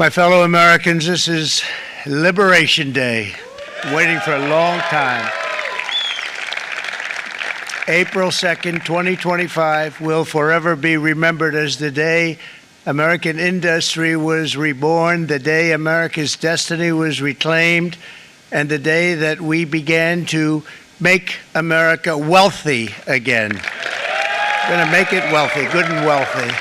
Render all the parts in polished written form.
My fellow Americans, this is Liberation Day, waiting for a long time. April 2nd, 2025 will forever be remembered as the day American industry was reborn, the day America's destiny was reclaimed, and the day that we began to make America wealthy again. We're going to make it wealthy, good and wealthy.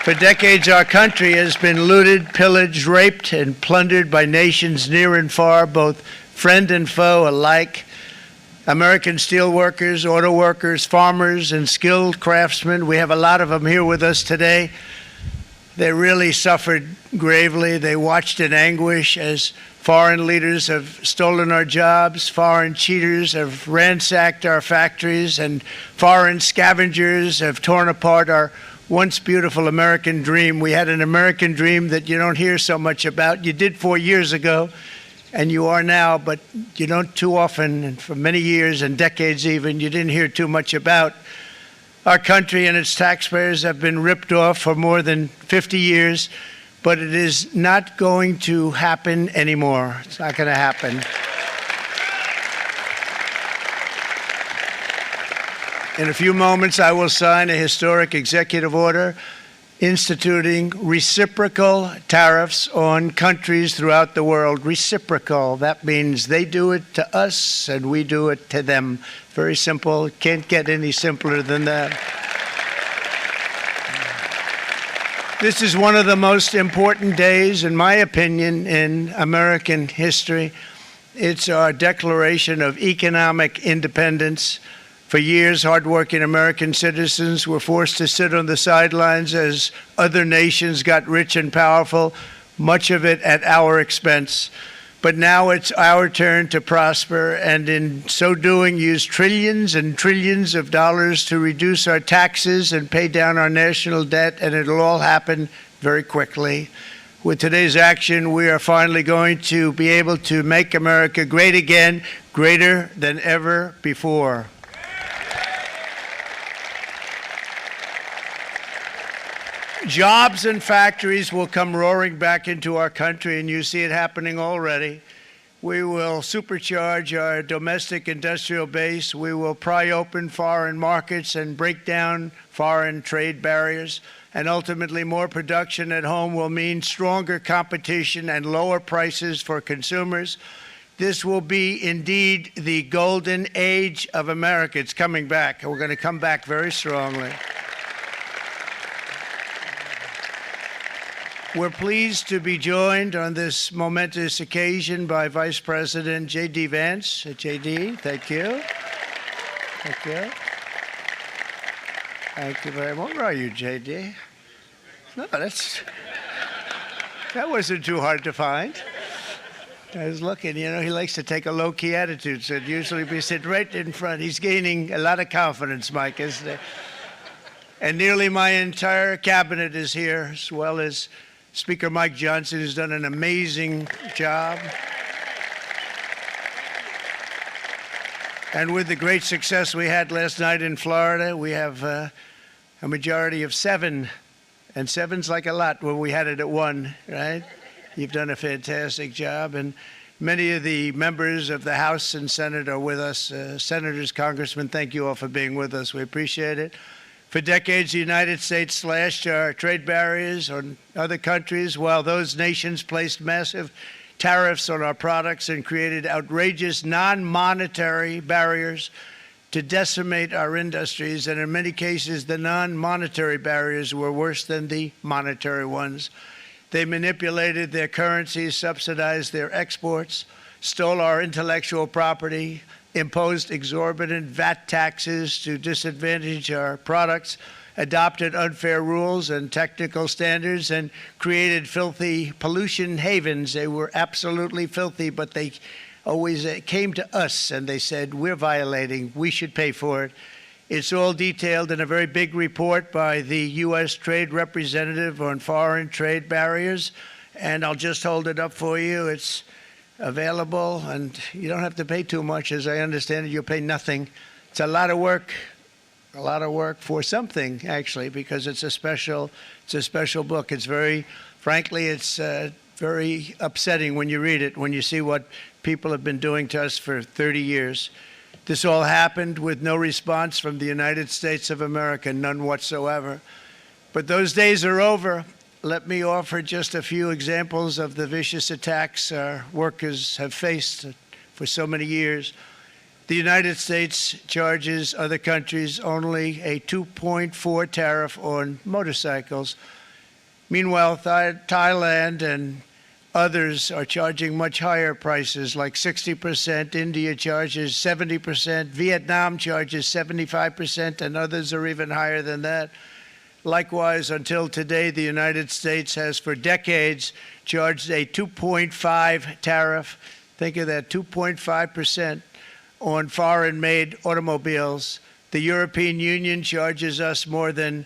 For decades, our country has been looted, pillaged, raped, and plundered by nations near and far, both friend and foe alike. American steel workers, auto workers, farmers, and skilled craftsmen, we have a lot of them here with us today. They really suffered gravely. They watched in anguish as foreign leaders have stolen our jobs, foreign cheaters have ransacked our factories, and foreign scavengers have torn apart our once beautiful American dream. We had an American dream that you don't hear so much about. You did 4 years ago, and you are now, but you don't too often, and for many years and decades even, you didn't hear too much about. Our country and its taxpayers have been ripped off for more than 50 years, but it is not going to happen anymore. It's not going to happen. In a few moments, I will sign a historic executive order instituting reciprocal tariffs on countries throughout the world. Reciprocal, that means they do it to us and we do it to them. Very simple. Can't get any simpler than that. This is one of the most important days, in my opinion, in American history. It's our declaration of economic independence. For years, hardworking American citizens were forced to sit on the sidelines as other nations got rich and powerful, much of it at our expense. But now it's our turn to prosper, and in so doing, use trillions and trillions of dollars to reduce our taxes and pay down our national debt, and it'll all happen very quickly. With today's action, we are finally going to be able to make America great again, greater than ever before. Jobs and factories will come roaring back into our country, and you see it happening already. We will supercharge our domestic industrial base. We will pry open foreign markets and break down foreign trade barriers. And ultimately, more production at home will mean stronger competition and lower prices for consumers. This will be indeed the golden age of America. It's coming back. We're going to come back very strongly. We're pleased to be joined on this momentous occasion by Vice President J.D. Vance. J.D., thank you. Thank you. Thank you very much. Where are you, J.D.? No, that wasn't too hard to find. I was looking, he likes to take a low-key attitude, so it'd usually be sitting right in front. He's gaining a lot of confidence, Mike, isn't he? And nearly my entire cabinet is here, as well as Speaker Mike Johnson, who's done an amazing job. And with the great success we had last night in Florida, we have a majority of 7. And 7's like a lot when we had it at 1, right? You've done a fantastic job. And many of the members of the House and Senate are with us. Senators, Congressmen, thank you all for being with us. We appreciate it. For decades, the United States slashed our trade barriers on other countries, while those nations placed massive tariffs on our products and created outrageous non-monetary barriers to decimate our industries. And in many cases, the non-monetary barriers were worse than the monetary ones. They manipulated their currencies, subsidized their exports, stole our intellectual property, imposed exorbitant VAT taxes to disadvantage our products, adopted unfair rules and technical standards, and created filthy pollution havens. They were absolutely filthy, but they always came to us and they said, we're violating, we should pay for it. It's all detailed in a very big report by the U.S. Trade Representative on foreign trade barriers, and I'll just hold it up for you. It's available, and you don't have to pay too much. As I understand it, you'll pay nothing. It's a lot of work for something, actually, because it's a special book. It's very frankly, it's very upsetting when you read it, when you see what people have been doing to us for 30 years. This all happened with no response from the United States of America, none whatsoever. But those days are over. Let me offer just a few examples of the vicious attacks our workers have faced for so many years. The United States charges other countries only a 2.4 tariff on motorcycles. Meanwhile, Thailand and others are charging much higher prices, like 60%. India charges 70%. Vietnam charges 75%, and others are even higher than that. Likewise, until today, the United States has for decades charged a 2.5 tariff. Think of that, 2.5% on foreign-made automobiles. The European Union charges us more than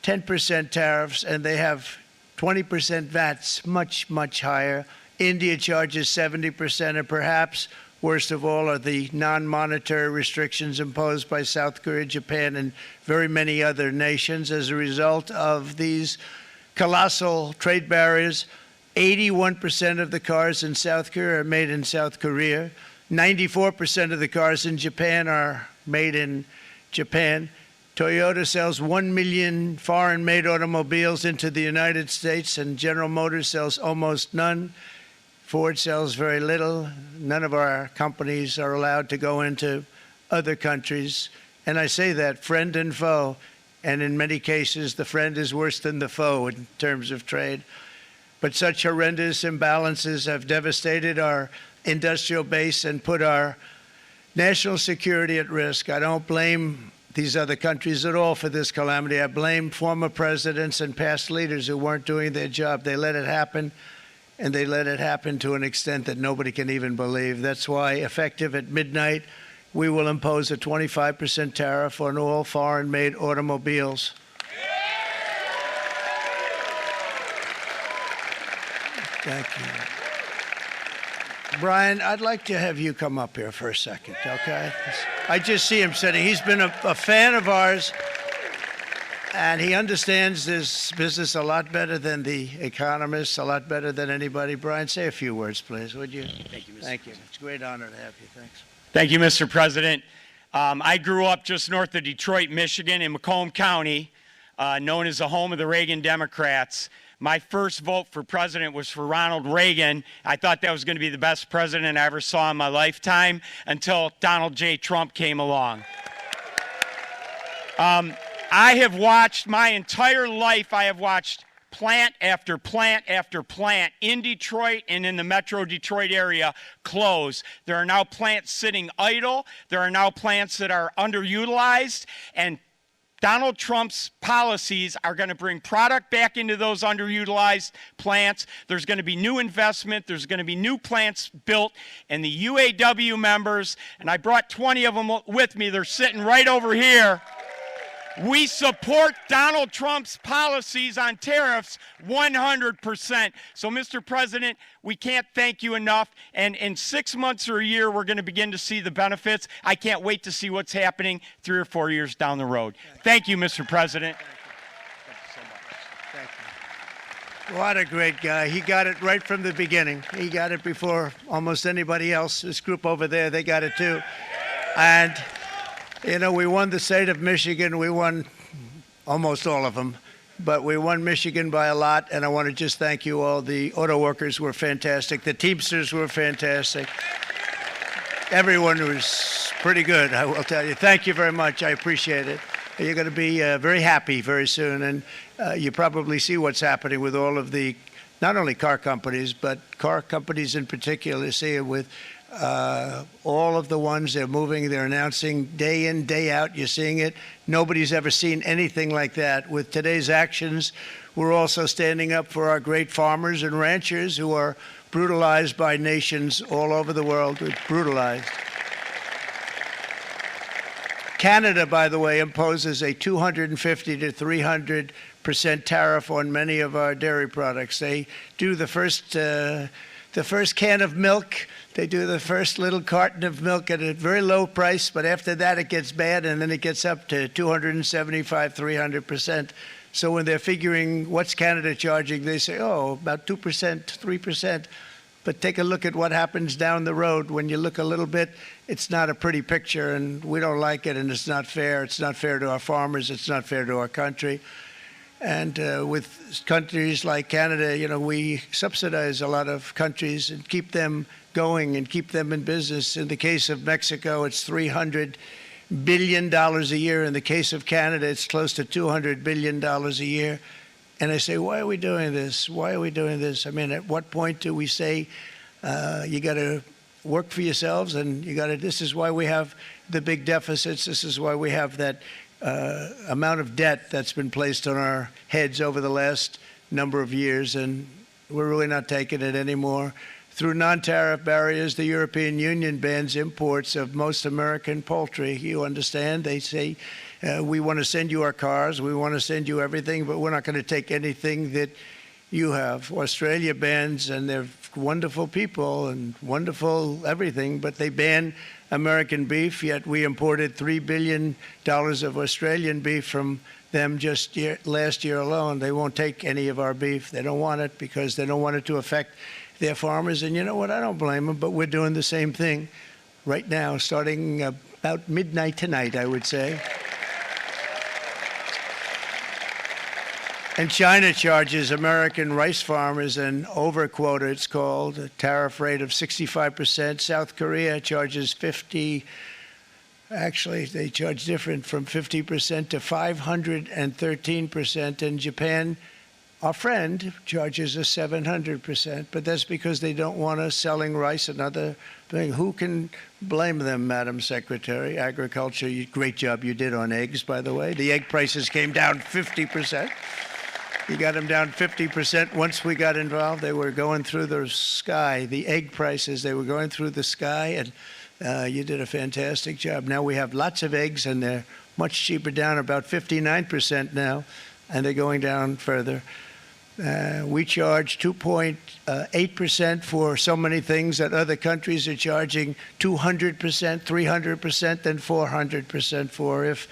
10% tariffs, and they have 20% VATs, much, much higher. India charges 70%, and perhaps worst of all are the non-monetary restrictions imposed by South Korea, Japan, and very many other nations. As a result of these colossal trade barriers, 81% of the cars in South Korea are made in South Korea. 94% of the cars in Japan are made in Japan. Toyota sells 1 million foreign-made automobiles into the United States, and General Motors sells almost none. Ford sells very little. None of our companies are allowed to go into other countries. And I say that, friend and foe. And in many cases, the friend is worse than the foe in terms of trade. But such horrendous imbalances have devastated our industrial base and put our national security at risk. I don't blame these other countries at all for this calamity. I blame former presidents and past leaders who weren't doing their job. They let it happen. And they let it happen to an extent that nobody can even believe. That's why, effective at midnight, we will impose a 25% tariff on all foreign-made automobiles. Thank you. Brian, I'd like to have you come up here for a second, okay? I just see him sitting. He's been a fan of ours. And he understands this business a lot better than the economists, a lot better than anybody. Brian, say a few words, please, would you? Thank you, Mr. Thank you. President. It's a great honor to have you. Thanks. Thank you, Mr. President. I grew up just north of Detroit, Michigan, in Macomb County, known as the home of the Reagan Democrats. My first vote for president was for Ronald Reagan. I thought that was going to be the best president I ever saw in my lifetime until Donald J. Trump came along. I have watched my entire life, I have watched plant after plant after plant in Detroit and in the metro Detroit area close. There are now plants sitting idle. There are now plants that are underutilized. And Donald Trump's policies are going to bring product back into those underutilized plants. There's going to be new investment. There's going to be new plants built. And the UAW members, and I brought 20 of them with me, they're sitting right over here. We support Donald Trump's policies on tariffs 100%. So, Mr. President, we can't thank you enough. And in 6 months or a year, we're going to begin to see the benefits. I can't wait to see what's happening 3 or 4 years down the road. Thank you, Mr. President. Thank you so much. Thank you. What a great guy. He got it right from the beginning. He got it before almost anybody else. This group over there, they got it too. And you know, we won the state of Michigan. We won almost all of them, but we won Michigan by a lot, and I want to just thank you all. The auto workers were fantastic. The Teamsters were fantastic. Everyone was pretty good, I will tell you. Thank you very much. I appreciate it. You're going to be very happy very soon, and you probably see what's happening with all of the, not only car companies, but car companies in particular. See it with all of the ones they're moving, they're announcing day in, day out. You're seeing it. Nobody's ever seen anything like that. With today's actions, we're also standing up for our great farmers and ranchers who are brutalized by nations all over the world. Brutalized. Canada, by the way, imposes a 250 to 300% tariff on many of our dairy products. They do the first can of milk. They do the first little carton of milk at a very low price, but after that it gets bad, and then it gets up to 275, 300%. So when they're figuring what's Canada charging, they say, oh, about 2%, 3%. But take a look at what happens down the road. When you look a little bit, it's not a pretty picture, and we don't like it, and it's not fair. It's not fair to our farmers. It's not fair to our country. And with countries like Canada, you know, we subsidize a lot of countries and keep them going and keep them in business. In the case of Mexico, it's $300 billion a year. In the case of Canada, it's close to $200 billion a year. And I say, why are we doing this? Why are we doing this? I mean, at what point do we say, you got to work for yourselves, and you got to, this is why we have the big deficits. This is why we have that amount of debt that's been placed on our heads over the last number of years, and we're really not taking it anymore. Through non-tariff barriers, the European Union bans imports of most American poultry. You understand? They say, we want to send you our cars, we want to send you everything, but we're not going to take anything that you have. Australia bans, and they're wonderful people and wonderful everything, but they ban American beef, yet we imported $3 billion of Australian beef from them just last year alone. They won't take any of our beef. They don't want it because they don't want it to affect their farmers. And you know what? I don't blame them, but we're doing the same thing right now, starting about midnight tonight, I would say. And China charges American rice farmers an overquota, it's called, a tariff rate of 65%. South Korea charges 50%. Actually, they charge different, from 50% to 513%. And Japan, our friend, charges us 700%. But that's because they don't want us selling rice and other things. Who can blame them, Madam Secretary? Agriculture, great job you did on eggs, by the way. The egg prices came down 50%. You got them down 50%. Once we got involved, they were going through the sky. The egg prices, they were going through the sky, and you did a fantastic job. Now we have lots of eggs, and they're much cheaper, down about 59% now, and they're going down further. We charge 2.8% for so many things that other countries are charging 200%, 300%, and 400% for. If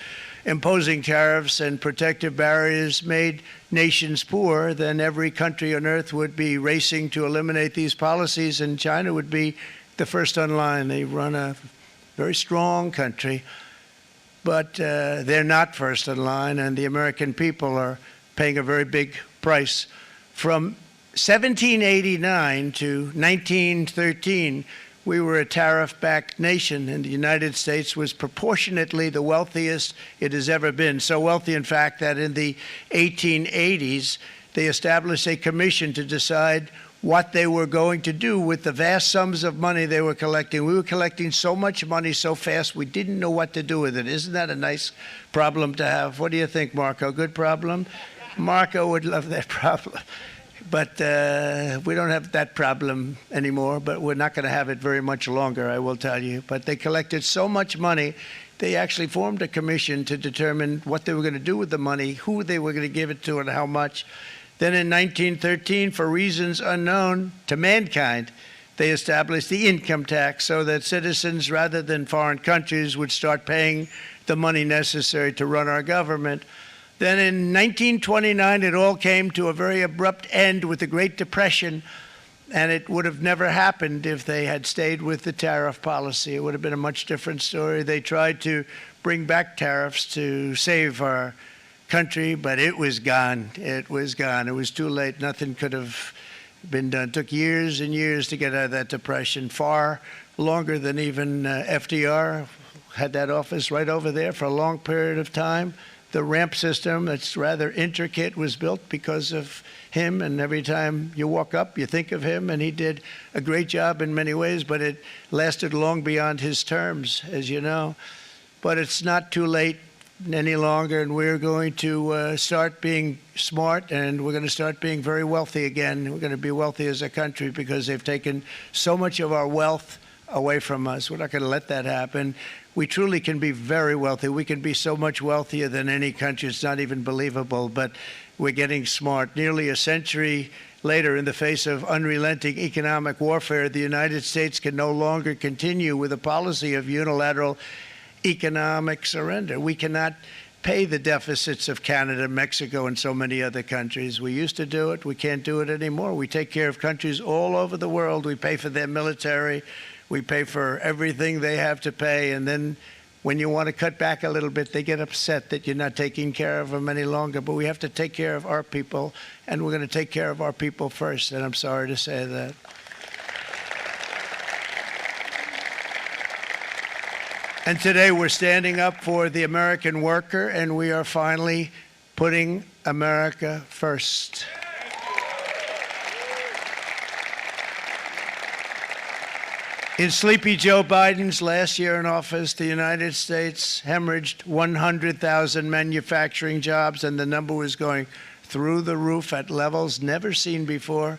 imposing tariffs and protective barriers made nations poor, then every country on earth would be racing to eliminate these policies, and China would be the first on line. They run a very strong country, but they're not first in line, and the American people are paying a very big price. From 1789 to 1913, we were a tariff-backed nation, and the United States was proportionately the wealthiest it has ever been. So wealthy, in fact, that in the 1880s, they established a commission to decide what they were going to do with the vast sums of money they were collecting. We were collecting so much money so fast, we didn't know what to do with it. Isn't that a nice problem to have? What do you think, Marco? Good problem? Marco would love that problem. But we don't have that problem anymore, but we're not going to have it very much longer, I will tell you. But they collected so much money, they actually formed a commission to determine what they were going to do with the money, who they were going to give it to, and how much. Then in 1913, for reasons unknown to mankind, they established the income tax so that citizens, rather than foreign countries, would start paying the money necessary to run our government. Then in 1929, it all came to a very abrupt end with the Great Depression, and it would have never happened if they had stayed with the tariff policy. It would have been a much different story. They tried to bring back tariffs to save our country, but it was gone. It was gone. It was too late. Nothing could have been done. It took years and years to get out of that depression, far longer than even FDR had that office right over there for a long period of time. The ramp system, that's rather intricate, was built because of him, and every time you walk up, you think of him, and he did a great job in many ways, but it lasted long beyond his terms, as you know. But it's not too late any longer, and we're going to start being smart, and we're going to start being very wealthy again. We're going to be wealthy as a country because they've taken so much of our wealth away from us. We're not going to let that happen. We truly can be very wealthy. We can be so much wealthier than any country. It's not even believable, but we're getting smart. Nearly a century later, in the face of unrelenting economic warfare, the United States can no longer continue with a policy of unilateral economic surrender. We cannot pay the deficits of Canada, Mexico, and so many other countries. We used to do it. We can't do it anymore. We take care of countries all over the world. We pay for their military. We pay for everything they have to pay. And then when you want to cut back a little bit, they get upset that you're not taking care of them any longer. But we have to take care of our people, and we're going to take care of our people first. And I'm sorry to say that. And today we're standing up for the American worker, and we are finally putting America first. In Sleepy Joe Biden's last year in office, the United States hemorrhaged 100,000 manufacturing jobs, and the number was going through the roof at levels never seen before.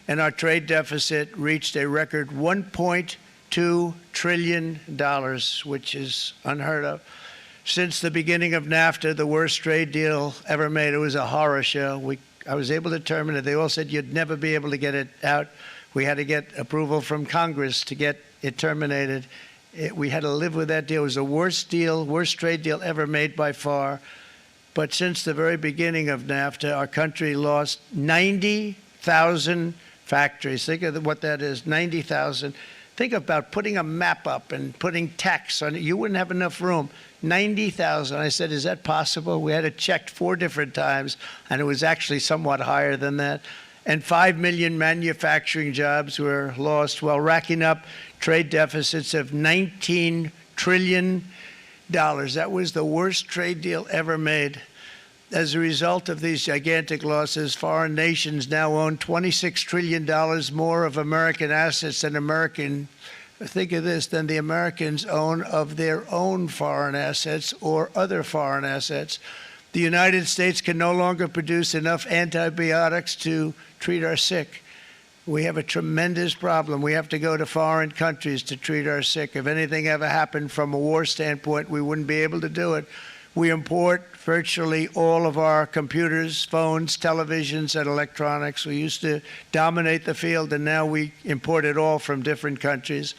And our trade deficit reached a record $1.2 trillion, which is unheard of. Since the beginning of NAFTA, the worst trade deal ever made, it was a horror show. I was able to terminate it. They all said you'd never be able to get it out. We had to get approval from Congress to get it terminated. We had to live with that deal. It was the worst deal, worst trade deal ever made by far. But since the very beginning of NAFTA, our country lost 90,000 factories. Think of what that is, 90,000. Think about putting a map up and putting tax on it. You wouldn't have enough room. 90,000. I said, is that possible? We had it checked 4 different times, and it was actually somewhat higher than that. And 5 million manufacturing jobs were lost while racking up trade deficits of $19 trillion. That was the worst trade deal ever made. As a result of these gigantic losses, foreign nations now own $26 trillion more of American assets than think of this, than the Americans own of their own foreign assets or other foreign assets. The United States can no longer produce enough antibiotics to treat our sick. We have a tremendous problem. We have to go to foreign countries to treat our sick. If anything ever happened from a war standpoint, we wouldn't be able to do it. We import virtually all of our computers, phones, televisions, and electronics. We used to dominate the field, and now we import it all from different countries.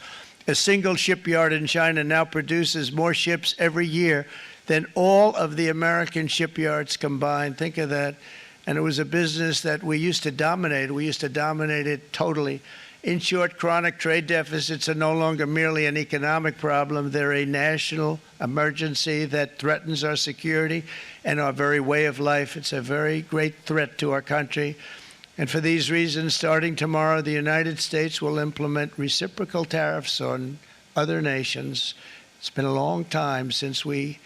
A single shipyard in China now produces more ships every year than all of the American shipyards combined. Think of that. And it was a business that we used to dominate. We used to dominate it totally. In short, chronic trade deficits are no longer merely an economic problem. They're a national emergency that threatens our security and our very way of life. It's a very great threat to our country. And for these reasons, starting tomorrow, the United States will implement reciprocal tariffs on other nations. It's been a long time since we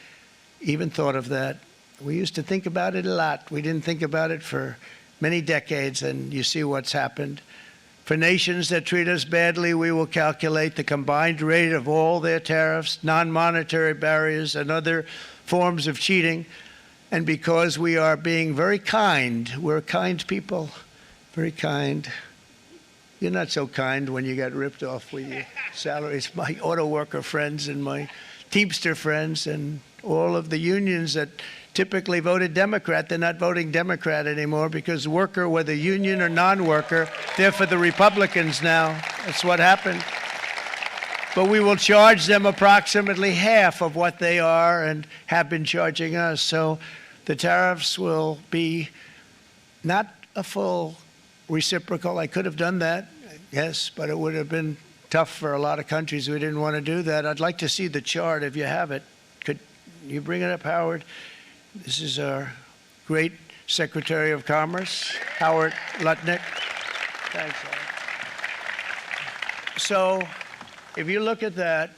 even thought of that. We used to think about it a lot. We didn't think about it for many decades, and you see what's happened. For nations that treat us badly, we will calculate the combined rate of all their tariffs, non-monetary barriers, and other forms of cheating. And because we are being very kind, we're kind people, very kind. You're not so kind when you got ripped off with your salaries. My auto worker friends and my Teamster friends and all of the unions that typically voted Democrat, they're not voting Democrat anymore because worker, whether union or non-worker, they're for the Republicans now. That's what happened. But we will charge them approximately half of what they are and have been charging us. So the tariffs will be not a full reciprocal. I could have done that, yes, but it would have been tough for a lot of countries. We didn't want to do that. I'd like to see the chart if you have it. Could you bring it up, Howard? This is our great Secretary of Commerce, Howard Lutnick. Thanks, Howard. So if you look at that,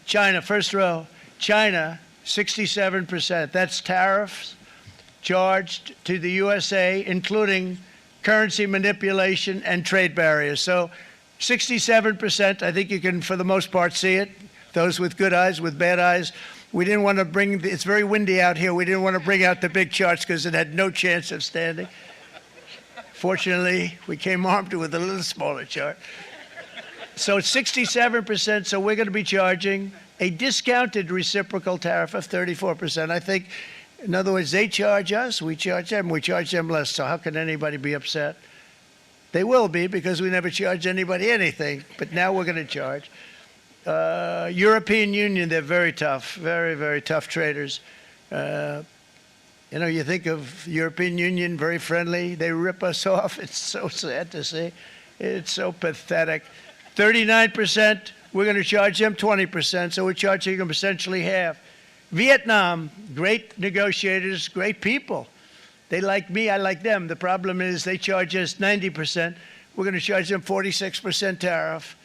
China, first row, China, 67%. That's tariffs charged to the USA, including currency manipulation and trade barriers. So 67%, I think you can, for the most part, see it. Those with good eyes, with bad eyes. We didn't want to bring, it's very windy out here. We didn't want to bring out the big charts because it had no chance of standing. Fortunately, we came armed with a little smaller chart. So it's 67%, so we're going to be charging a discounted reciprocal tariff of 34%. I think, in other words, they charge us, we charge them less. So how can anybody be upset? They will be because we never charge anybody anything, but now we're going to charge. European Union, they're very tough, very, very tough traders. You know, you think of European Union, very friendly. They rip us off. It's so sad to see. It's so pathetic. 39%, we're going to charge them 20%, so we're charging them essentially half. Vietnam, great negotiators, great people. They like me, I like them. The problem is they charge us 90%. We're going to charge them 46% tariff.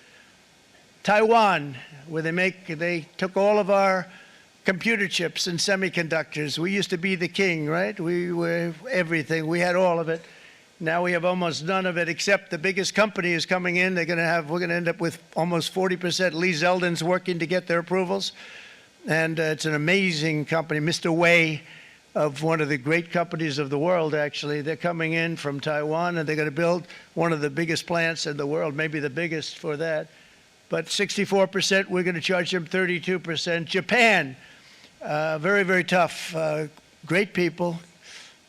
Taiwan, where they took all of our computer chips and semiconductors. We used to be the king, right? We were everything. We had all of it. Now we have almost none of it, except the biggest company is coming in. We're going to end up with almost 40%. Lee Zeldin's working to get their approvals. And it's an amazing company. Mr. Wei, of one of the great companies of the world, actually. They're coming in from Taiwan, and they're going to build one of the biggest plants in the world, maybe the biggest for that. But 64%, we're going to charge them 32%. Japan, very, very tough, great people.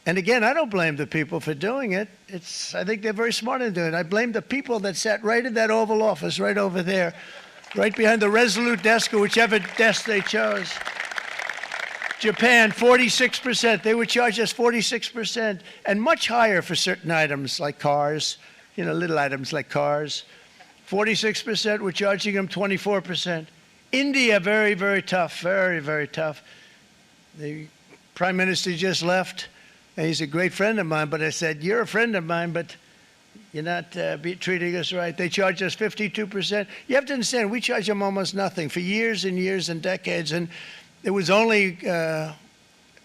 And again, I don't blame the people for doing it. I think they're very smart in doing it. I blame the people that sat right in that Oval Office, right over there, right behind the Resolute desk or whichever desk they chose. Japan, 46%. They would charge us 46%, and much higher for certain items like cars, you know, little items like cars. 46%, we're charging them 24%. India, very, very tough, very, very tough. The Prime Minister just left, and he's a great friend of mine, but I said, you're a friend of mine, but you're not treating us right. They charge us 52%. You have to understand, we charge them almost nothing for years and years and decades, and it was only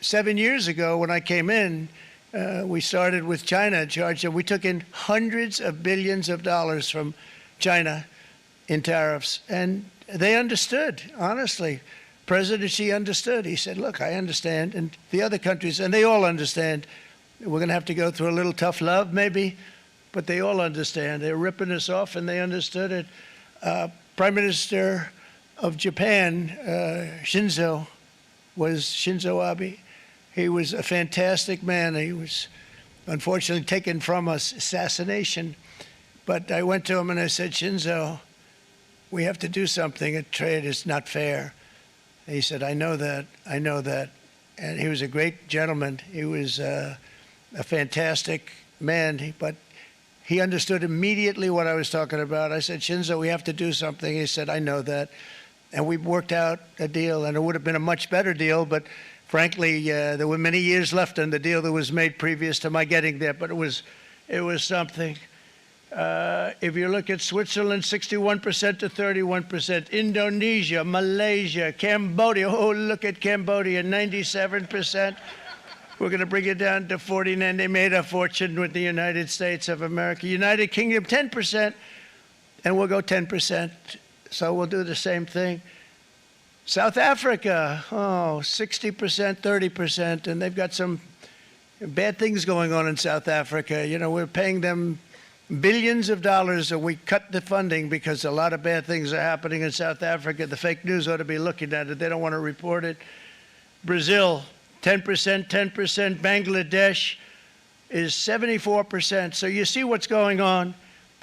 7 years ago when I came in, we started with China charge. We took in hundreds of billions of dollars from China in tariffs. And they understood, honestly. President Xi understood. He said, look, I understand. And the other countries, and they all understand. We're going to have to go through a little tough love, maybe, but they all understand. They're ripping us off, and they understood it. Prime Minister of Japan, Shinzo Abe. He was a fantastic man. He was unfortunately taken from us, assassination. But I went to him and I said, Shinzo, we have to do something. A trade is not fair. And he said, I know that. I know that. And he was a great gentleman. He was a fantastic man, but he understood immediately what I was talking about. I said, Shinzo, we have to do something. He said, I know that. And we worked out a deal, and it would have been a much better deal, but frankly, there were many years left in the deal that was made previous to my getting there, but it was something. If you look at Switzerland, 61% to 31%. Indonesia, Malaysia, Cambodia. Oh, look at Cambodia, 97%. We're going to bring it down to 49. They made a fortune with the United States of America. United Kingdom, 10%, and we'll go 10%. So we'll do the same thing. South Africa, 60%, 30%, and they've got some bad things going on in South Africa. You know, we're paying them billions of dollars, and we cut the funding because a lot of bad things are happening in South Africa. The fake news ought to be looking at it. They don't want to report it. Brazil, 10%, 10%. Bangladesh is 74%. So you see what's going on.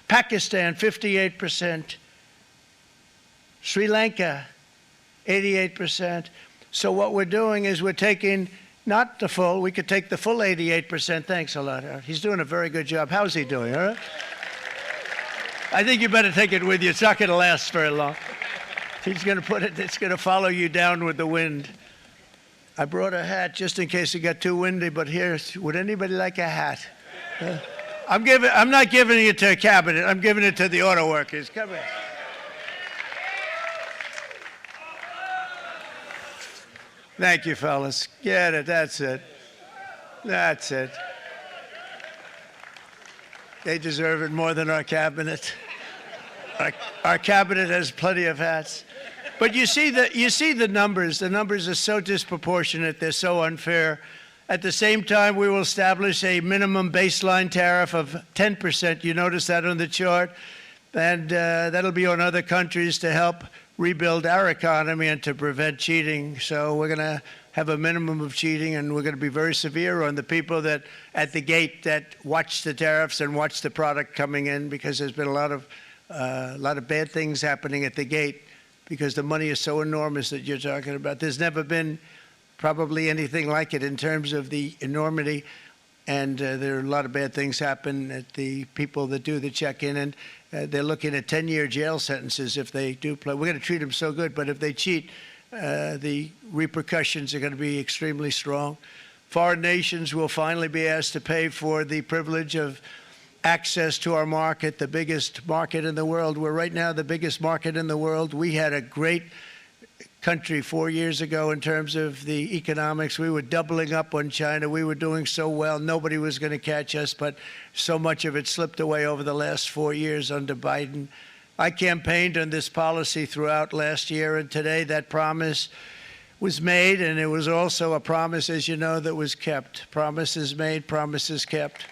Pakistan, 58%. Sri Lanka, 88%. So what we're doing is we're taking not the full, we could take the full 88%. Thanks a lot. He's doing a very good job. How's he doing, all right? I think you better take it with you. It's not going to last very long. He's going to put it, it's going to follow you down with the wind. I brought a hat just in case it got too windy, but here, would anybody like a hat? I'm not giving it to a cabinet. I'm giving it to the auto workers. Come here. Thank you, fellas. Get it. That's it. That's it. They deserve it more than our cabinet. Our cabinet has plenty of hats. But you see the numbers. The numbers are so disproportionate. They're so unfair. At the same time, we will establish a minimum baseline tariff of 10%. You notice that on the chart? And that'll be on other countries to help rebuild our economy and to prevent cheating. So we're going to have a minimum of cheating, and we're going to be very severe on the people that at the gate that watch the tariffs and watch the product coming in, because there's been a lot of bad things happening at the gate because the money is so enormous that you're talking about. There's never been probably anything like it in terms of the enormity. And there are a lot of bad things happen at the people that do the check-in, and they're looking at 10-year jail sentences if they do play. We're going to treat them so good, but if they cheat, the repercussions are going to be extremely strong. Foreign nations will finally be asked to pay for the privilege of access to our market, the biggest market in the world. We're right now the biggest market in the world. We had a great country 4 years ago in terms of the economics. We were doubling up on China. We were doing so well. Nobody was going to catch us, but so much of it slipped away over the last 4 years under Biden. I campaigned on this policy throughout last year, and today that promise was made, and it was also a promise, as you know, that was kept. Promises made, promises kept.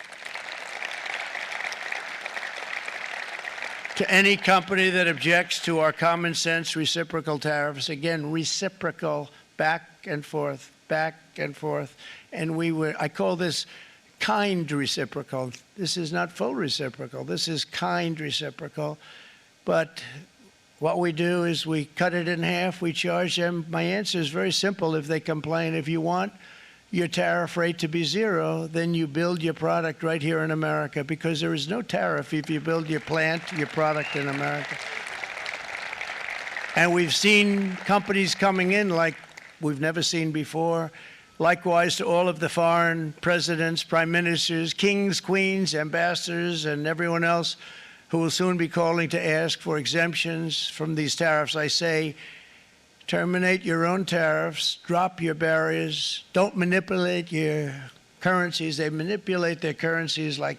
To any company that objects to our common sense reciprocal tariffs, again, reciprocal, back and forth, back and forth. And I call this kind reciprocal. This is not full reciprocal. This is kind reciprocal. But what we do is we cut it in half. We charge them. My answer is very simple. If they complain, if you want your tariff rate to be zero, then you build your product right here in America, because there is no tariff if you build your plant, your product in America. And we've seen companies coming in like we've never seen before. Likewise to all of the foreign presidents, prime ministers, kings, queens, ambassadors, and everyone else who will soon be calling to ask for exemptions from these tariffs, I say, terminate your own tariffs, drop your barriers, don't manipulate your currencies. They manipulate their currencies like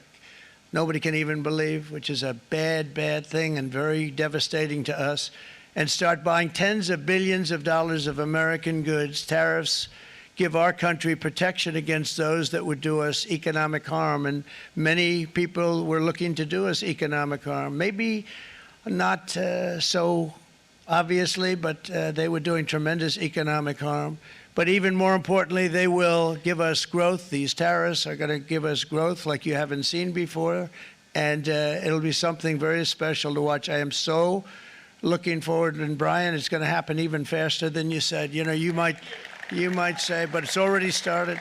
nobody can even believe, which is a bad, bad thing and very devastating to us. And start buying tens of billions of dollars of American goods. Tariffs give our country protection against those that would do us economic harm. And many people were looking to do us economic harm. Maybe not so obviously, but they were doing tremendous economic harm. But even more importantly, they will give us growth. These tariffs are going to give us growth like you haven't seen before, and it'll be something very special to watch. I am so looking forward, and Brian, it's going to happen even faster than you said. You know, you might say, but it's already started.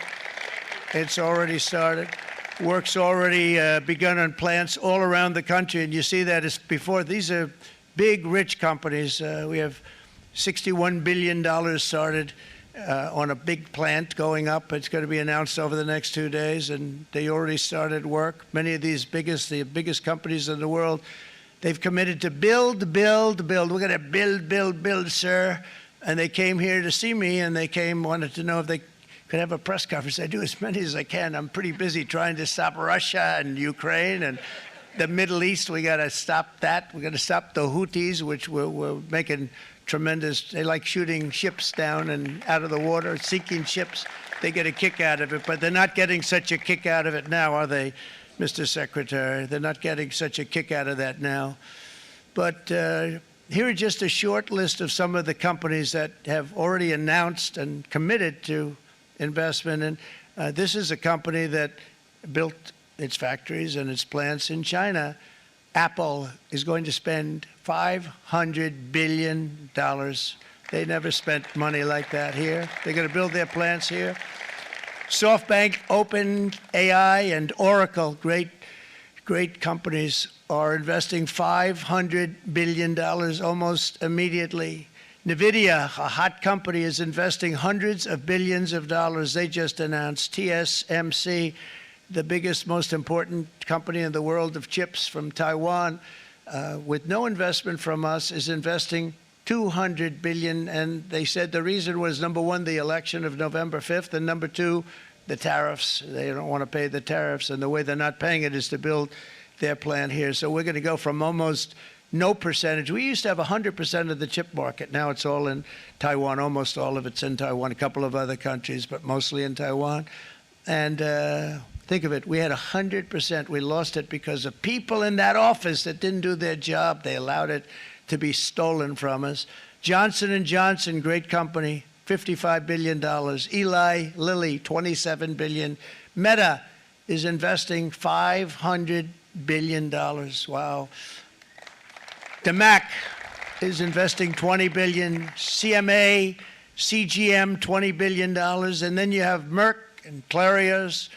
It's already started. Work's already begun on plants all around the country, and you see that as before. These are big, rich companies. We have $61 billion started on a big plant going up. It's going to be announced over the next 2 days, and they already started work. Many of these the biggest companies in the world, they've committed to build, build, build. We're going to build, build, build, sir. And they came here to see me, and wanted to know if they could have a press conference. I do as many as I can. I'm pretty busy trying to stop Russia and Ukraine and the Middle East. We got to stop that. We got to stop the Houthis, which we're making tremendous. They like shooting ships down and out of the water, sinking ships. They get a kick out of it, but they're not getting such a kick out of it now, are they, Mr. Secretary? They're not getting such a kick out of that now. But here are just a short list of some of the companies that have already announced and committed to investment. And this is a company that built its factories and its plants in China. Apple is going to spend $500 billion. They never spent money like that here. They're going to build their plants here. SoftBank, OpenAI, and Oracle, great companies, are investing $500 billion almost immediately. NVIDIA, a hot company, is investing hundreds of billions of dollars. They just announced. TSMC, the biggest, most important company in the world of chips from Taiwan, with no investment from us, is investing $200 billion. And they said the reason was, number one, the election of November 5th, and number two, the tariffs. They don't want to pay the tariffs, and the way they're not paying it is to build their plant here. So we're going to go from almost no percentage. We used to have 100% of the chip market. Now it's all in Taiwan. Almost all of it's in Taiwan, a couple of other countries, but mostly in Taiwan. And think of it, we had 100%. We lost it because of people in that office that didn't do their job. They allowed it to be stolen from us. Johnson & Johnson, great company, $55 billion. Eli Lilly, $27 billion. Meta is investing $500 billion. Wow. DeMac is investing $20 billion. CMA CGM, $20 billion. And then you have Merck and Clarios,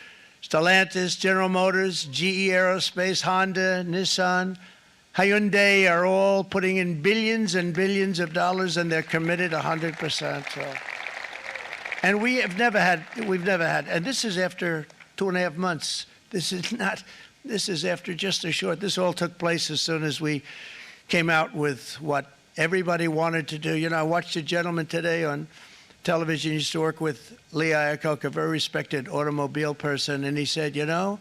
Stellantis, General Motors, GE Aerospace, Honda, Nissan, Hyundai are all putting in billions and billions of dollars, and they're committed 100%. So. And we've never had, and this is after 2.5 months. This is after just a short, this all took place as soon as we came out with what everybody wanted to do. You know, I watched a gentleman today on television. He used to work with Lee Iacocca, a very respected automobile person, and he said, you know,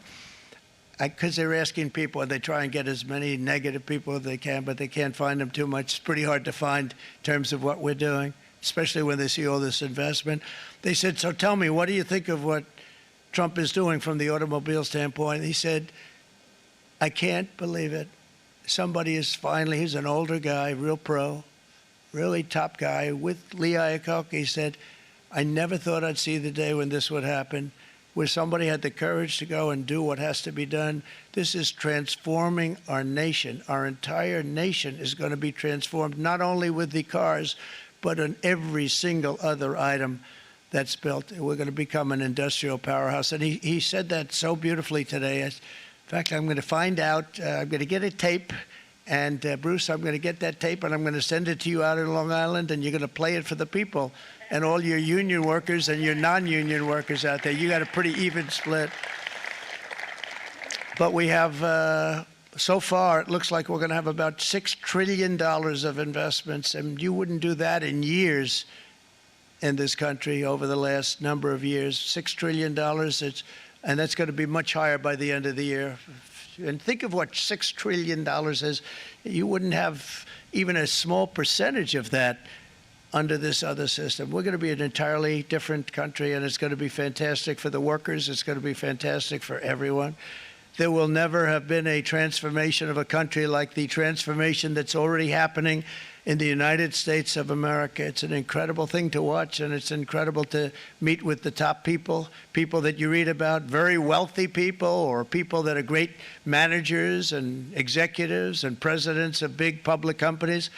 because they're asking people, and they try and get as many negative people as they can, but they can't find them too much. It's pretty hard to find in terms of what we're doing, especially when they see all this investment. They said, so tell me, what do you think of what Trump is doing from the automobile standpoint? He said, I can't believe it. Somebody is finally, he's an older guy, real pro, really top guy, with Lee Iacocca. He said, I never thought I'd see the day when this would happen, where somebody had the courage to go and do what has to be done. This is transforming our nation. Our entire nation is going to be transformed, not only with the cars, but on every single other item that's built. We're going to become an industrial powerhouse. And he said that so beautifully today. In fact, I'm going to find out, I'm going to get a tape, and Bruce, I'm going to get that tape, and I'm going to send it to you out in Long Island, and you're going to play it for the people. And all your union workers and your non-union workers out there, you got a pretty even split. But we have, so far, it looks like we're going to have about $6 trillion of investments, and you wouldn't do that in years in this country over the last number of years. $6 trillion, and that's going to be much higher by the end of the year. And think of what $6 trillion is. You wouldn't have even a small percentage of that under this other system. We're going to be an entirely different country, and it's going to be fantastic for the workers. It's going to be fantastic for everyone. There will never have been a transformation of a country like the transformation that's already happening in the United States of America. It's an incredible thing to watch, and it's incredible to meet with the top people, people that you read about, very wealthy people, or people that are great managers and executives and presidents of big public companies.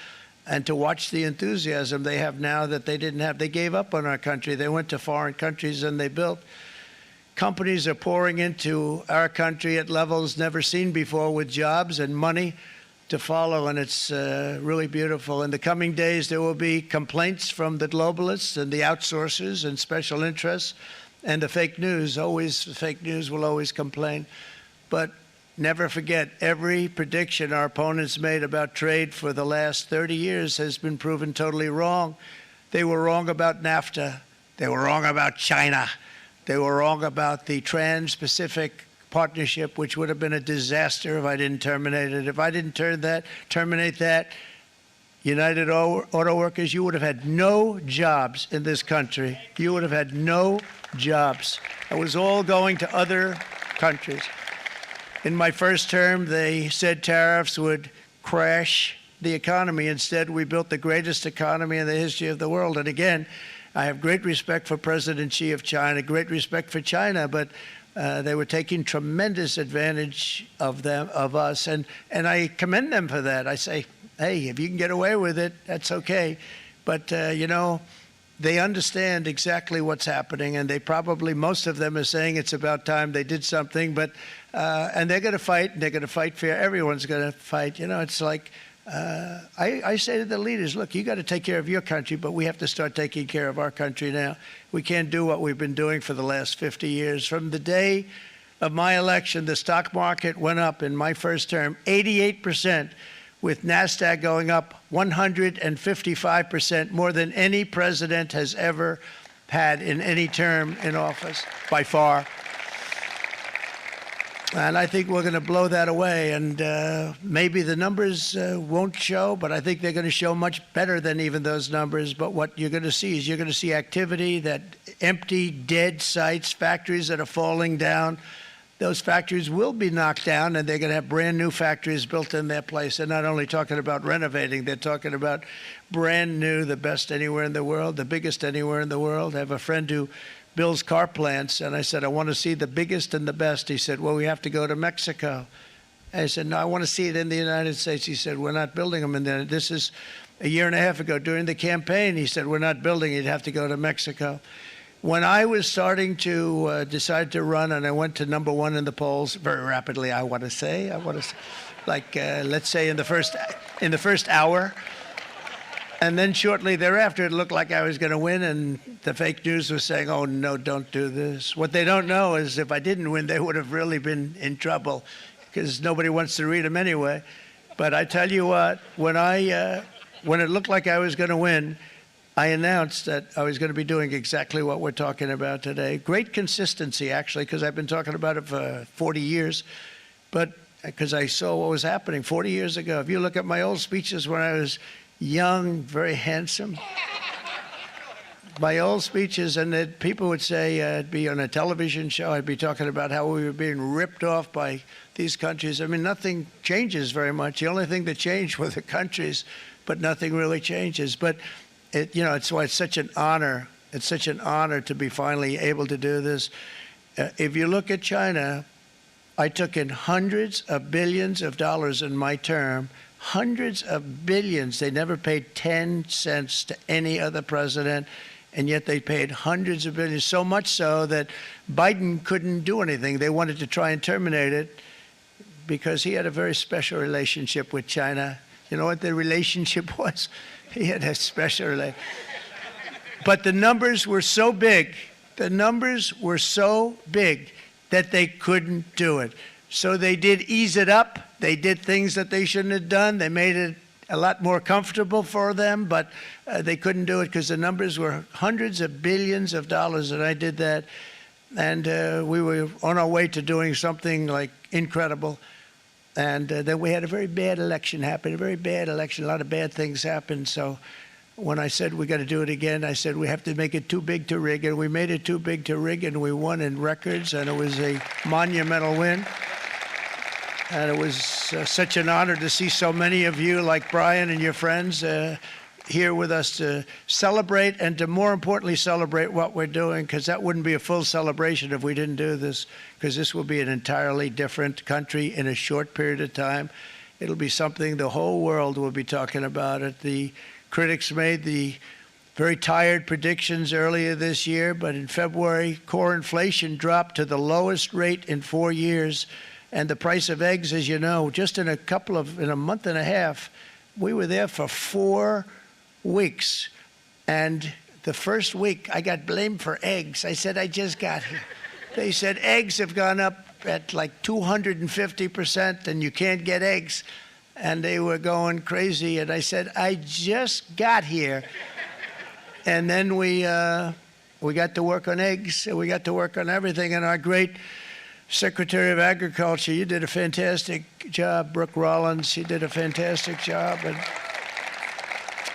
And to watch the enthusiasm they have now that they didn't have. They gave up on our country. They went to foreign countries and they built. Companies are pouring into our country at levels never seen before, with jobs and money to follow, and it's really beautiful. In the coming days, there will be complaints from the globalists and the outsourcers and special interests and the fake news. Always, the fake news will always complain. But never forget, every prediction our opponents made about trade for the last 30 years has been proven totally wrong. They were wrong about NAFTA. They were wrong about China. They were wrong about the Trans-Pacific Partnership, which would have been a disaster if I didn't terminate it. If I didn't terminate that, United Auto Workers, you would have had no jobs in this country. You would have had no jobs. It was all going to other countries. In my first term, they said tariffs would crash the economy. Instead, we built the greatest economy in the history of the world. And again, I have great respect for President Xi of China, great respect for China, but they were taking tremendous advantage of us, and I commend them for that. I say, hey, if you can get away with it, that's okay. But, you know, they understand exactly what's happening, and they probably, most of them are saying it's about time they did something, but, and they're going to fight, and they're going to fight fair. Everyone's going to fight. You know, it's like, I say to the leaders, look, you got to take care of your country, but we have to start taking care of our country now. We can't do what we've been doing for the last 50 years. From the day of my election, the stock market went up in my first term 88%, with NASDAQ going up 155%, more than any president has ever had in any term in office, by far. And I think we're going to blow that away. And maybe the numbers won't show, but I think they're going to show much better than even those numbers. But what you're going to see is you're going to see activity, that empty, dead sites, factories that are falling down. Those factories will be knocked down, and they're going to have brand new factories built in their place. They're not only talking about renovating, they're talking about brand new, the best anywhere in the world, the biggest anywhere in the world. I have a friend who builds car plants, and I said, I want to see the biggest and the best. He said, well, we have to go to Mexico. I said, no, I want to see it in the United States. He said, we're not building them in there. This is a year and a half ago during the campaign. He said, we're not building, you'd have to go to Mexico. When I was starting to decide to run, and I went to number one in the polls very rapidly, I want to say, like, let's say in the first hour. And then shortly thereafter, it looked like I was going to win, and the fake news was saying, oh, no, don't do this. What they don't know is if I didn't win, they would have really been in trouble, because nobody wants to read them anyway. But I tell you what, when it looked like I was going to win, I announced that I was going to be doing exactly what we're talking about today. Great consistency, actually, because I've been talking about it for 40 years. But because I saw what was happening 40 years ago. If you look at my old speeches when I was young, very handsome, my old speeches, and that people would say I'd be on a television show, I'd be talking about how we were being ripped off by these countries. I mean, nothing changes very much. The only thing that changed were the countries, but nothing really changes. But it's why it's such an honor. It's such an honor to be finally able to do this. If you look at China, I took in hundreds of billions of dollars in my term, hundreds of billions. They never paid 10 cents to any other president, and yet they paid hundreds of billions, so much so that Biden couldn't do anything. They wanted to try and terminate it because he had a very special relationship with China. You know what the relationship was? He had a special relationship. But the numbers were so big, that they couldn't do it. So they did ease it up. They did things that they shouldn't have done. They made it a lot more comfortable for them, but they couldn't do it because the numbers were hundreds of billions of dollars, and I did that. And we were on our way to doing something like incredible. And then we had a very bad election happen, a very bad election. A lot of bad things happened. So when I said we got to do it again, I said we have to make it too big to rig. And we made it too big to rig, and we won in records, and it was a monumental win. And it was such an honor to see so many of you, like Brian and your friends, here with us to celebrate, and to more importantly celebrate what we're doing, because that wouldn't be a full celebration if we didn't do this, because this will be an entirely different country in a short period of time. It'll be something the whole world will be talking about it. The critics made the very tired predictions earlier this year, but in February, core inflation dropped to the lowest rate in 4 years. And the price of eggs, as you know, just in a month and a half, we were there for 4 weeks. And the first week, I got blamed for eggs. I said, I just got here. They said eggs have gone up at like 250%, and you can't get eggs. And they were going crazy. And I said, I just got here. And then we got to work on eggs, and we got to work on everything. And our great Secretary of Agriculture, you did a fantastic job. Brooke Rollins, she did a fantastic job. And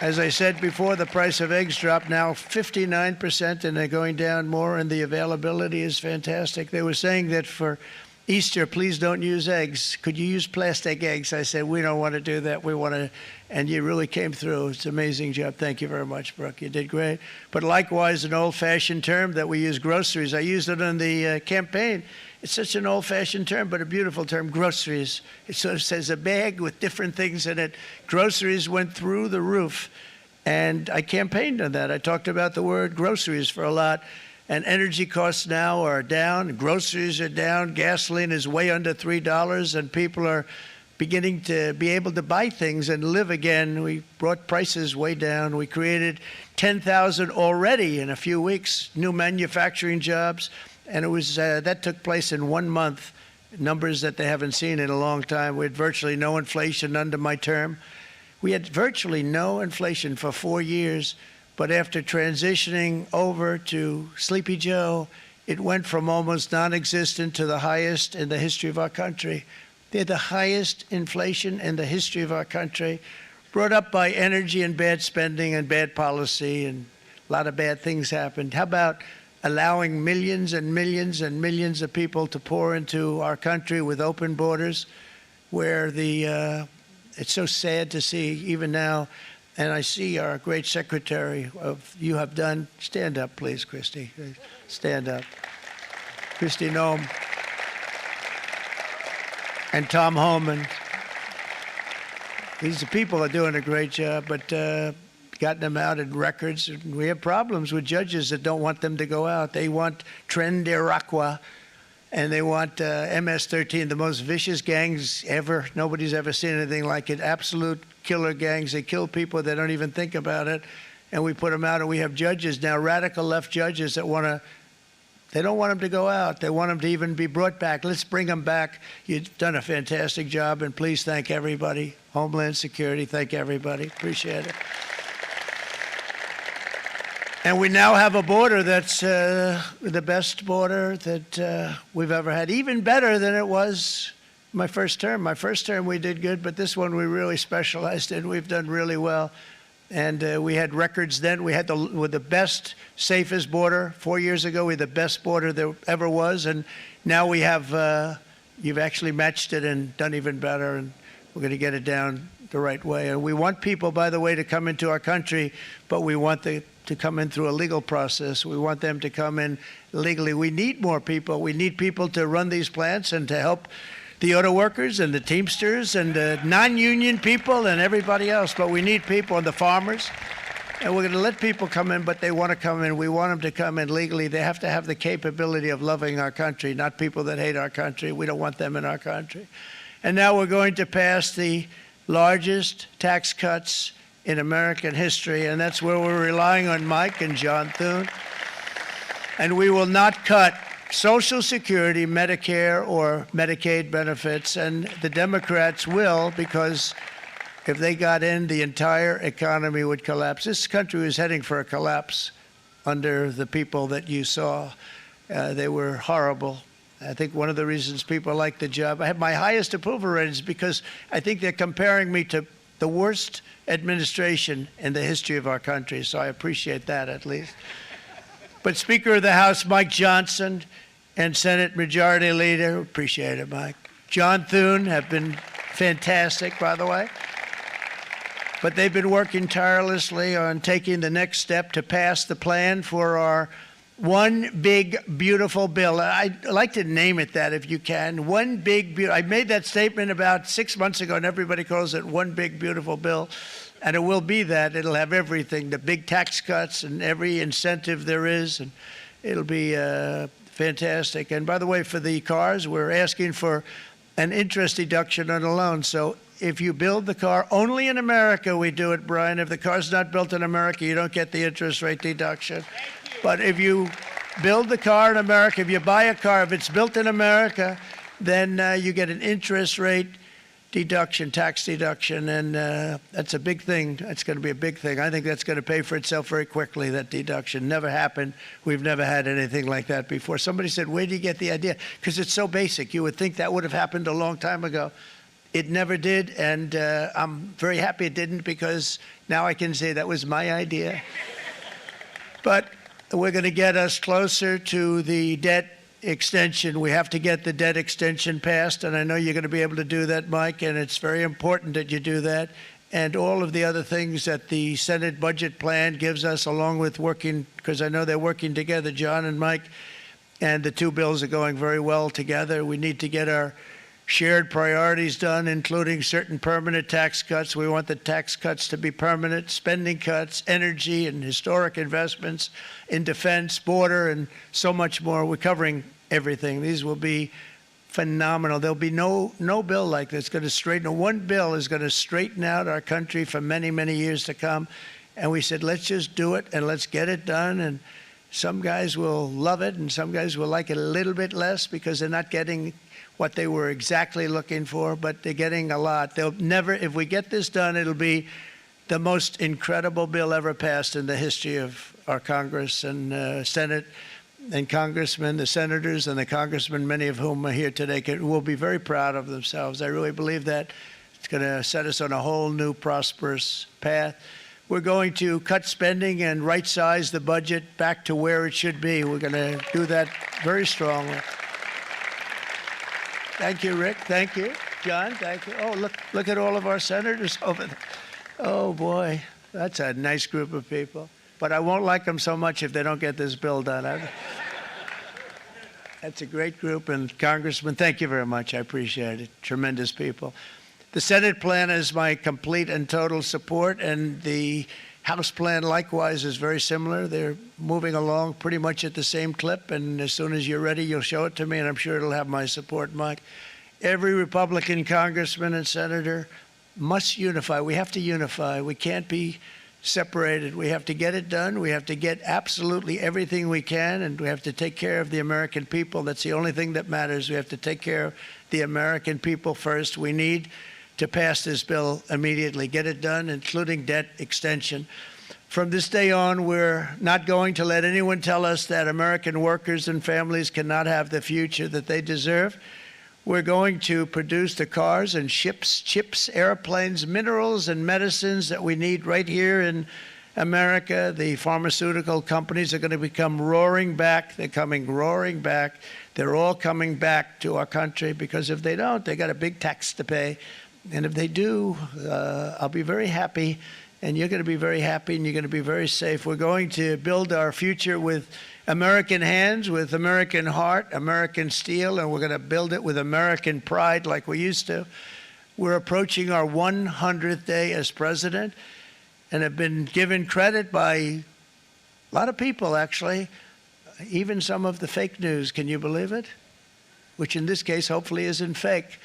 as I said before, the price of eggs dropped now 59%, and they're going down more, and the availability is fantastic. They were saying that for Easter, please don't use eggs. Could you use plastic eggs? I said, we don't want to do that. We want to, and you really came through. It's an amazing job. Thank you very much, Brooke. You did great. But likewise, an old-fashioned term that we use, groceries. I used it in the campaign. It's such an old-fashioned term, but a beautiful term, groceries. It sort of says a bag with different things in it. Groceries went through the roof, and I campaigned on that. I talked about the word groceries for a lot, and energy costs now are down. Groceries are down. Gasoline is way under $3, and people are beginning to be able to buy things and live again. We brought prices way down. We created 10,000 already in a few weeks, new manufacturing jobs. And it was that took place in 1 month, numbers that they haven't seen in a long time. We had virtually no inflation under my term. We had virtually no inflation for 4 years, but after transitioning over to Sleepy Joe, it went from almost non-existent to the highest in the history of our country. They're the highest inflation in the history of our country, brought up by energy and bad spending and bad policy, and a lot of bad things happened. How about allowing millions and millions and millions of people to pour into our country with open borders, where it's so sad to see even now. And I see our great secretary you have done. Stand up, please, Christy. Stand up. Christy Noem and Tom Homan. These people are doing a great job, but gotten them out in records. We have problems with judges that don't want them to go out. They want Tren de Aragua, and they want MS-13, the most vicious gangs ever. Nobody's ever seen anything like it. Absolute killer gangs. They kill people. They don't even think about it. And we put them out, and we have judges now, radical left judges that want to, they don't want them to go out. They want them to even be brought back. Let's bring them back. You've done a fantastic job, and please thank everybody. Homeland Security, thank everybody. Appreciate it. And we now have a border that's the best border that we've ever had, even better than it was my first term. My first term we did good, but this one we really specialized in. We've done really well. And we had records then. We had the best, safest border. 4 years ago, we had the best border there ever was. And now we have, you've actually matched it and done even better. And we're going to get it down the right way. And we want people, by the way, to come into our country, but we want to come in through a legal process. We want them to come in legally. We need more people. We need people to run these plants and to help the auto workers and the Teamsters and the non-union people and everybody else. But we need people and the farmers. And we're going to let people come in, but they want to come in. We want them to come in legally. They have to have the capability of loving our country, not people that hate our country. We don't want them in our country. And now we're going to pass the largest tax cuts in American history, and that's where we're relying on Mike and John Thune. And we will not cut Social Security, Medicare, or Medicaid benefits, and the Democrats will, because if they got in, the entire economy would collapse. This country was heading for a collapse under the people that you saw. They were horrible. I think one of the reasons people like the job, I have my highest approval ratings because I think they're comparing me to the worst administration in the history of our country, so I appreciate that at least. But Speaker of the House Mike Johnson and Senate Majority Leader, appreciate it, Mike. John Thune have been fantastic, by the way. But they've been working tirelessly on taking the next step to pass the plan for our one big, beautiful bill. I'd like to name it that if you can. One big, beautiful. I made that statement about 6 months ago, and everybody calls it one big, beautiful bill. And it will be that. It'll have everything, the big tax cuts and every incentive there is. And it'll be fantastic. And by the way, for the cars, we're asking for an interest deduction on a loan. So if you build the car, only in America we do it, Brian. If the car's not built in America, you don't get the interest rate deduction. But if you build the car in America, if you buy a car, if it's built in America, then you get an interest rate deduction, tax deduction, and that's a big thing. That's going to be a big thing. I think that's going to pay for itself very quickly, that deduction. Never happened. We've never had anything like that before. Somebody said, where do you get the idea? Because it's so basic. You would think that would have happened a long time ago. It never did, and I'm very happy it didn't because now I can say that was my idea. But we're going to get us closer to the debt extension. We have to get the debt extension passed, and I know you're going to be able to do that, Mike, and it's very important that you do that. And all of the other things that the Senate budget plan gives us, along with working, because I know they're working together, John and Mike, and the two bills are going very well together. We need to get our shared priorities done, including certain permanent tax cuts. We want the tax cuts to be permanent, spending cuts, energy and historic investments in defense, border, and so much more. We're covering everything. These will be phenomenal. There'll be no bill like this going to straighten. One bill is going to straighten out our country for many, many years to come. And we said, let's just do it and let's get it done. And some guys will love it and some guys will like it a little bit less because they're not getting what they were exactly looking for, but they're getting a lot. They'll never, if we get this done, it'll be the most incredible bill ever passed in the history of our Congress and Senate and congressmen, the senators and the congressmen, many of whom are here today, will be very proud of themselves. I really believe that. It's going to set us on a whole new prosperous path. We're going to cut spending and right-size the budget back to where it should be. We're going to do that very strongly. Thank you, Rick. Thank you. John, thank you. Oh, look at all of our senators over there. Oh, boy. That's a nice group of people. But I won't like them so much if they don't get this bill done. That's a great group. And Congressman, thank you very much. I appreciate it. Tremendous people. The Senate plan has my complete and total support, and the House plan likewise is very similar. They're moving along pretty much at the same clip, and as soon as you're ready, you'll show it to me, and I'm sure it'll have my support, Mike. Every Republican congressman and senator must unify. We have to unify. We can't be separated. We have to get it done. We have to get absolutely everything we can, and we have to take care of the American people. That's the only thing that matters. We have to take care of the American people first. We need to pass this bill immediately, get it done, including debt extension. From this day on, we're not going to let anyone tell us that American workers and families cannot have the future that they deserve. We're going to produce the cars and ships, chips, airplanes, minerals, and medicines that we need right here in America. The pharmaceutical companies are going to become roaring back. They're coming roaring back. They're all coming back to our country, because if they don't, they got a big tax to pay. And if they do, I'll be very happy, and you're going to be very happy, and you're going to be very safe. We're going to build our future with American hands, with American heart, American steel, and we're going to build it with American pride like we used to. We're approaching our 100th day as president, and have been given credit by a lot of people, actually, even some of the fake news. Can you believe it? Which in this case hopefully isn't fake,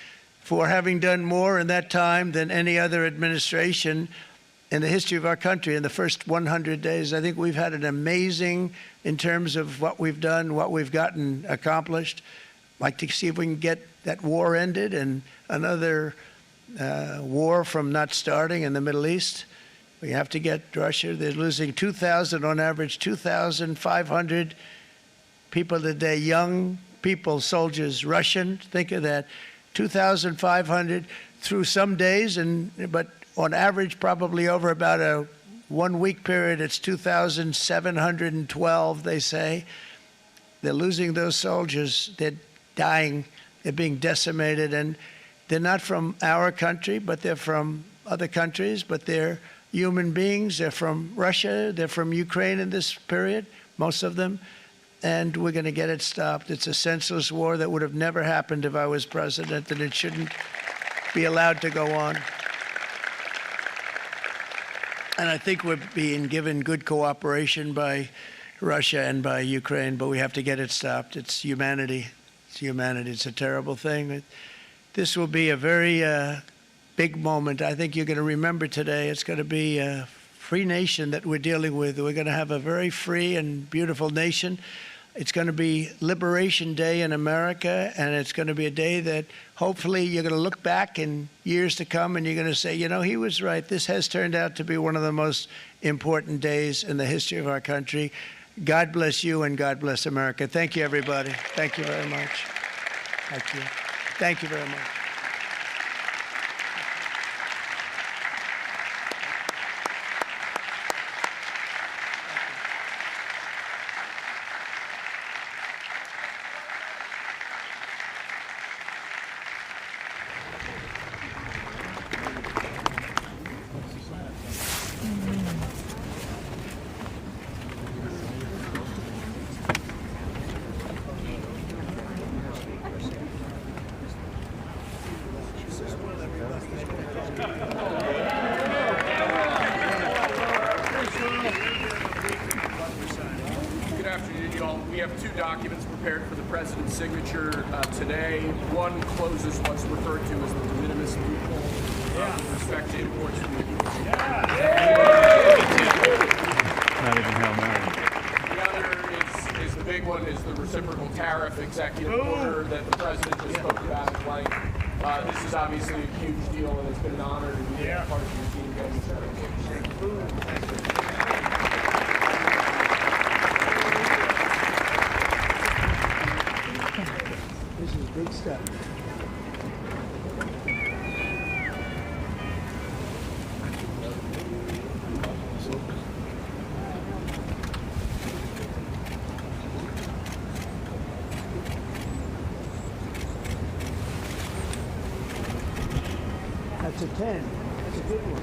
for having done more in that time than any other administration in the history of our country in the first 100 days. I think we've had an amazing, in terms of what we've done, what we've gotten accomplished. I'd like to see if we can get that war ended and another war from not starting in the Middle East. We have to get Russia. They're losing 2,000 on average, 2,500 people today, young people, soldiers, Russian. Think of that. 2,500 through some days, but on average, probably over about a 1 week period, it's 2,712, they say. They're losing those soldiers. They're dying. They're being decimated. And they're not from our country, but they're from other countries, but they're human beings. They're from Russia. They're from Ukraine in this period, most of them. And we're going to get it stopped. It's a senseless war that would have never happened if I was president, and it shouldn't be allowed to go on. And I think we're being given good cooperation by Russia and by Ukraine, but we have to get it stopped. It's humanity. It's humanity. It's a terrible thing. This will be a very big moment. I think you're going to remember today. It's going to be a free nation that we're dealing with. We're going to have a very free and beautiful nation. It's going to be Liberation Day in America, and it's going to be a day that hopefully you're going to look back in years to come and you're going to say, you know, he was right. This has turned out to be one of the most important days in the history of our country. God bless you, and God bless America. Thank you, everybody. Thank you very much. Thank you. Thank you very much. We have two documents prepared for the president's signature today. One closes what's referred to as the de minimis loophole with respect to imports from the Not even Hail Mary. The other is the big one, is the reciprocal tariff executive order that the president just spoke about at length. This is obviously a huge deal, and it's been an honor to be part of your team getting started. This is big stuff. That's a 10. That's a good one.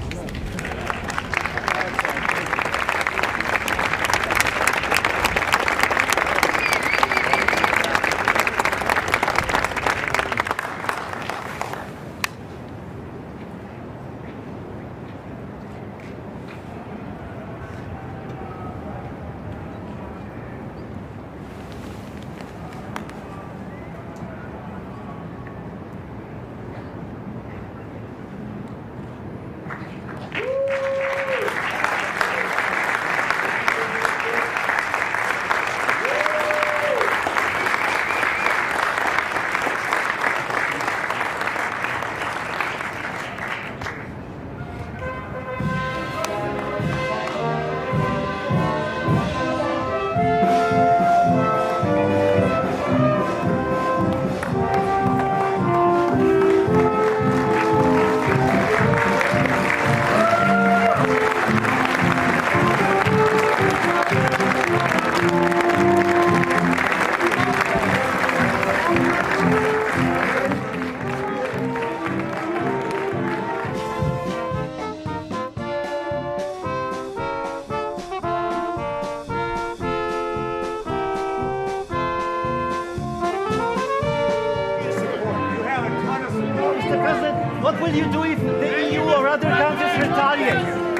What will you do if the EU or other countries retaliate?